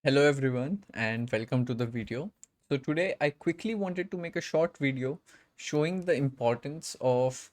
Hello everyone and welcome to the video. So today I quickly wanted to make a short video showing the importance of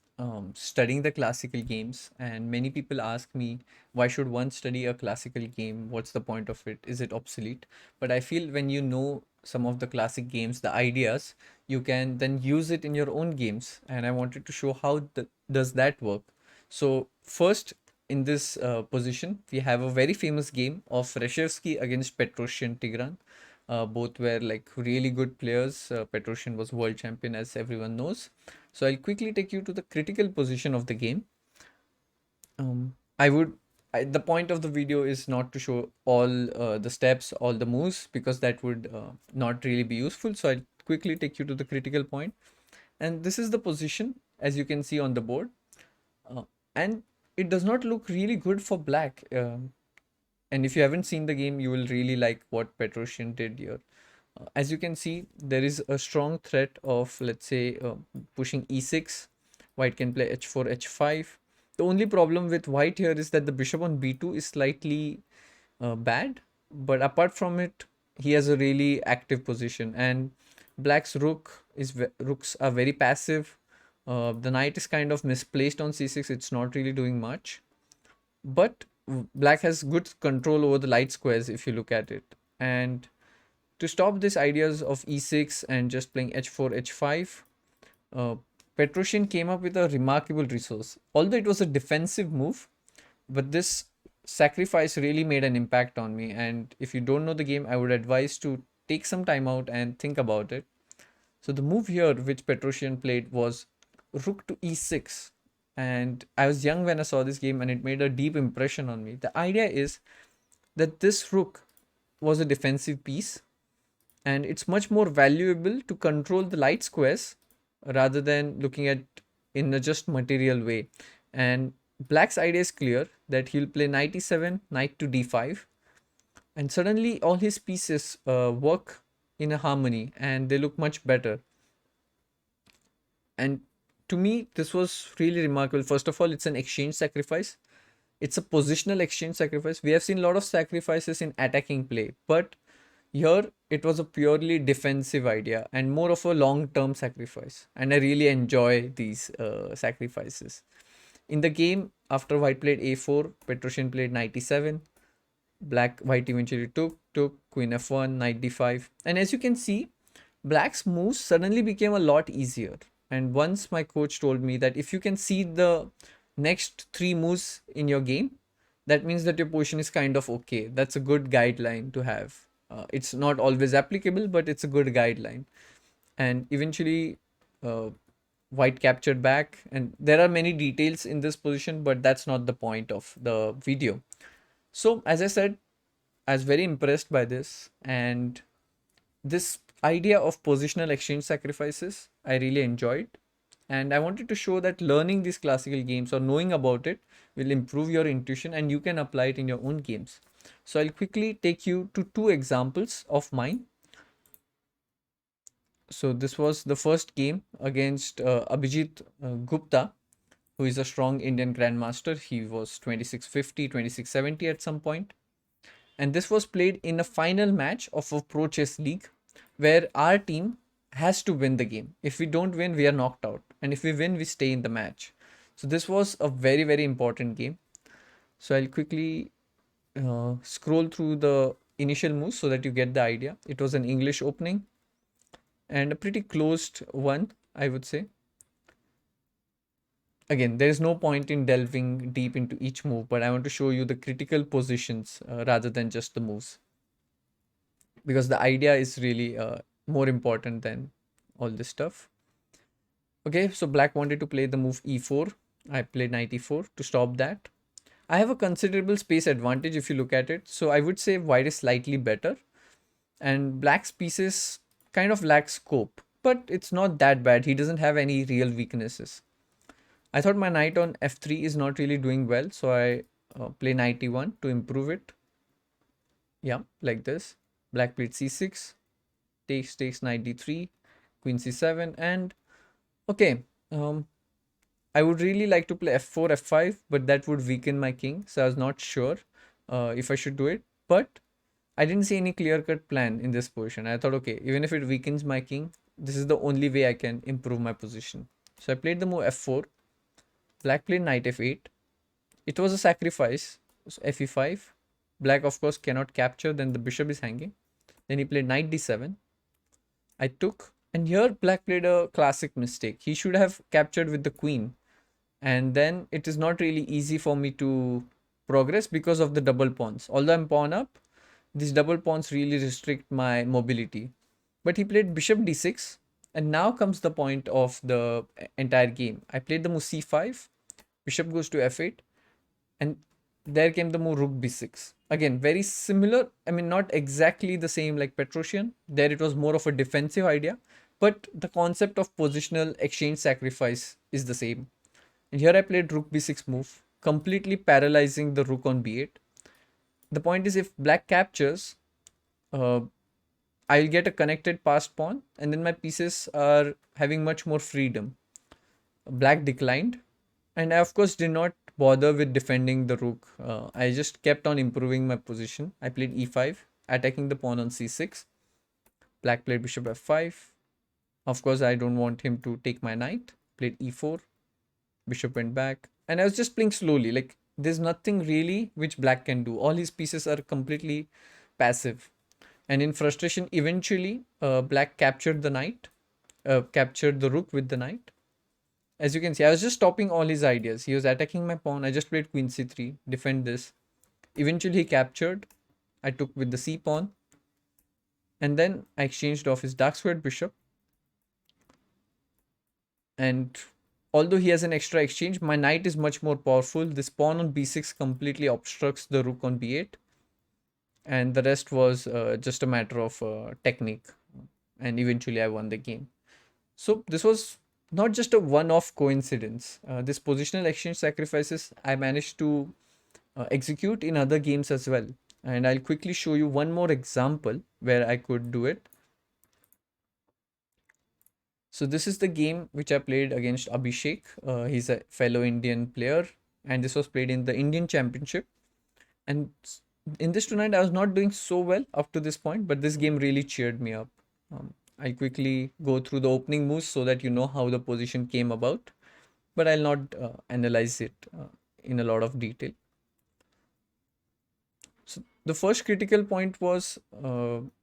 studying the classical games, and many people ask me, why should one study a classical game? What's the point of it? Is it obsolete? But I feel when you know some of the classic games, the ideas, you can then use it in your own games, and I wanted to show how does that work. So first, in this position, we have a very famous game of Reshevsky against Petrosian Tigran. Both were like really good players. Petrosian was world champion, as everyone knows. So I'll quickly take you to the critical position of the game. I would. The point of the video is not to show all the steps, all the moves, because that would not really be useful. So I'll quickly take you to the critical point. And this is the position, as you can see on the board. And it does not look really good for black. And if you haven't seen the game, you will really like what Petrosian did here. As you can see, there is a strong threat of, let's say, pushing e6. White can play h4, h5. The only problem with white here is that the bishop on b2 is slightly bad, but apart from it, he has a really active position. And black's rooks are very passive. The knight is kind of misplaced on c6. It's not really doing much, but black has good control over the light squares if you look at it. And to stop these ideas of e6 and just playing h4, h5, uh, Petrosian came up with a remarkable resource. Although it was a defensive move, but this sacrifice really made an impact on me. And if you don't know the game, I would advise to take some time out and think about it. So the move here which Petrosian played was rook to e6. And I was young when I saw this game, and it made a deep impression on me. The idea is that this rook was a defensive piece, and it's much more valuable to control the light squares rather than looking at in a just material way. And black's idea is clear, that he'll play knight e7, knight to d5, and suddenly all his pieces work in a harmony and they look much better. And to me, this was really remarkable. First of all, it's an exchange sacrifice. It's a positional exchange sacrifice. We have seen a lot of sacrifices in attacking play, but here it was a purely defensive idea and more of a long-term sacrifice. And I really enjoy these sacrifices. In the game, after white played a4, Petrosian played knight e7. White eventually took queen f1, knight d5. And as you can see, black's moves suddenly became a lot easier. And once my coach told me that if you can see the next three moves in your game, that means that your position is kind of okay. That's a good guideline to have. It's not always applicable, but it's a good guideline. And eventually, uh, white captured back. And there are many details in this position, but that's not the point of the video. So, as I said, I was very impressed by this. And this idea of positional exchange sacrifices, I really enjoyed. And I wanted to show that learning these classical games or knowing about it will improve your intuition and you can apply it in your own games. So I'll quickly take you to two examples of mine. So this was the first game against Abhijit Gupta, who is a strong Indian grandmaster. He was 2650, 2670 at some point. And this was played in a final match of a Pro Chess League, where our team has to win the game. If we don't win, we are knocked out. And if we win, we stay in the match. So this was a very, very important game. So I'll quickly scroll through the initial moves so that you get the idea. It was an English opening and a pretty closed one, I would say. Again, there is no point in delving deep into each move, but I want to show you the critical positions rather than just the moves, because the idea is really more important than all this stuff. Okay, so black wanted to play the move e4. I played knight e4 to stop that. I have a considerable space advantage if you look at it, so I would say white is slightly better, and black's pieces kind of lack scope, but it's not that bad. He doesn't have any real weaknesses. I thought my knight on f3 is not really doing well, so I play knight e1 to improve it. Yeah, like this. Black played c6, takes knight d3, queen c7, and okay. I would really like to play f4, f5, but that would weaken my king, so I was not sure if I should do it. But I didn't see any clear-cut plan in this position. I thought, okay, even if it weakens my king, this is the only way I can improve my position. So I played the move f4. Black played knight f8. It was a sacrifice. So fe5. Black, of course, cannot capture. Then the bishop is hanging. Then he played knight d7. I took. And here, black played a classic mistake. He should have captured with the queen. And then it is not really easy for me to progress because of the double pawns. Although I'm pawn up, these double pawns really restrict my mobility. But he played bishop d6, and now comes the point of the entire game. I played the move c5, bishop goes to f8, and there came the move rook b6. Again, very similar. I mean, not exactly the same like Petrosian. There it was more of a defensive idea, but the concept of positional exchange sacrifice is the same. And here I played rook b6 move, completely paralyzing the rook on b8. The point is, if black captures, uh, I'll get a connected passed pawn, and then my pieces are having much more freedom. Black declined, and I of course did not bother with defending the rook. I just kept on improving my position. I played e5, attacking the pawn on c6. Black played bishop f5. Of course, I don't want him to take my knight. Played e4. Bishop went back, and I was just playing slowly. Like, there's nothing really which black can do. All his pieces are completely passive. And in frustration, eventually, black captured the knight, captured the rook with the knight. As you can see, I was just stopping all his ideas. He was attacking my pawn. I just played queen c3, defend this. Eventually, he captured. I took with the c pawn. And then I exchanged off his dark squared bishop. And although he has an extra exchange, my knight is much more powerful. This pawn on b6 completely obstructs the rook on b8. And the rest was just a matter of technique. And eventually I won the game. So this was not just a one-off coincidence. This positional exchange sacrifices I managed to execute in other games as well. And I'll quickly show you one more example where I could do it. So this is the game which I played against Abhishek. He's a fellow Indian player, and this was played in the Indian Championship. And in this tournament, I was not doing so well up to this point, but this game really cheered me up. I'll quickly go through the opening moves so that you know how the position came about, but I'll not analyze it in a lot of detail. So the first critical point was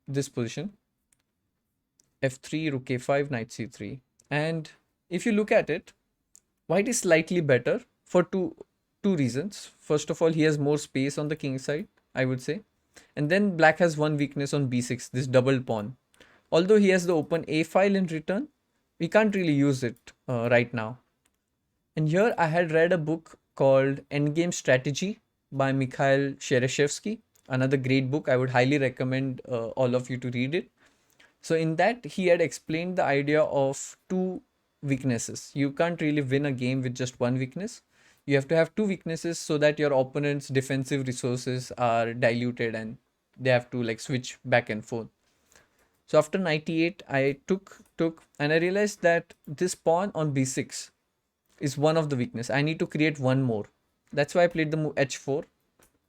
this position, f3, rook a5, knight c3. And if you look at it, white is slightly better for two reasons. First of all, he has more space on the king side, I would say. And then black has one weakness on b6, this double pawn. Although he has the open a file in return, we can't really use it right now. And here I had read a book called Endgame Strategy by Mikhail Shereshevsky, another great book. I would highly recommend all of you to read it. So in that, he had explained the idea of two weaknesses. You can't really win a game with just one weakness. You have to have two weaknesses so that your opponent's defensive resources are diluted and they have to like switch back and forth. So after 98, I took, and I realized that this pawn on b6 is one of the weakness. I need to create one more. That's why I played the move h4,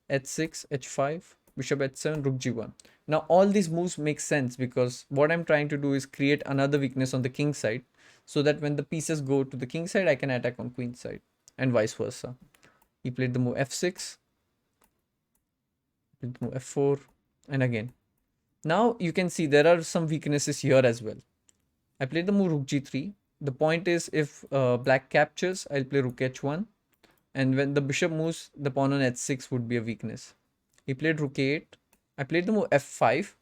h6, h5, bishop h7, rook g1. Now all these moves make sense because what I'm trying to do is create another weakness on the king side so that when the pieces go to the king side, I can attack on queen side and vice versa. He played the move f6, played the move f4, and again. Now you can see there are some weaknesses here as well. I played the move rook g3. The point is if black captures, I'll play rook h1. And when the bishop moves, the pawn on h6 would be a weakness. He played rook a8. I played the move f5.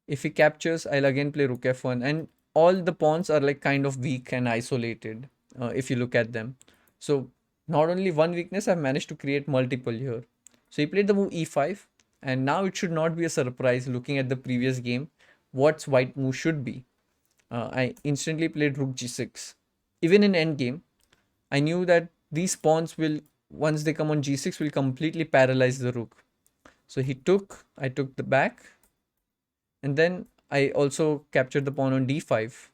If he captures, I'll again play rook f1. And all the pawns are like kind of weak and isolated if you look at them. So not only one weakness, I've managed to create multiple here. So he played the move e5. And now it should not be a surprise looking at the previous game what white move should be. I instantly played rook g6. Even in endgame, I knew that these pawns will, once they come on g6, will completely paralyze the rook. So he took, I took the back, and then I also captured the pawn on d5.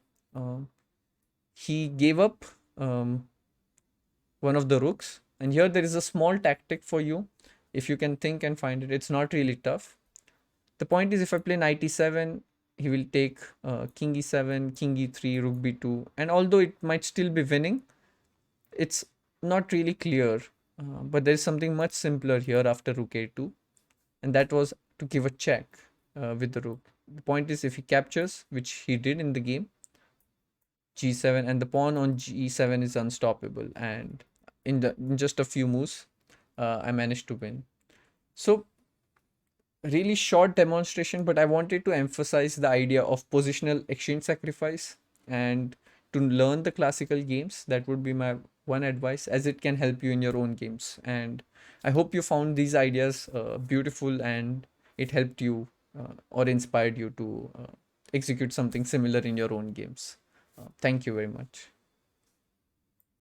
He gave up one of the rooks, and here there is a small tactic for you. If you can think and find it, it's not really tough. The point is, if I play knight e7, he will take king e7, king e3, rook b2, and although it might still be winning, it's not really clear. But there is something much simpler here after rook a2, and that was to give a check with the rook. The point is, if he captures, which he did in the game, g7, and the pawn on g7 is unstoppable, and in just a few moves, I managed to win. So really short demonstration, but I wanted to emphasize the idea of positional exchange sacrifice, and to learn the classical games. That would be my one advice, as it can help you in your own games. And I hope you found these ideas beautiful, and it helped you or inspired you to execute something similar in your own games. Thank you very much.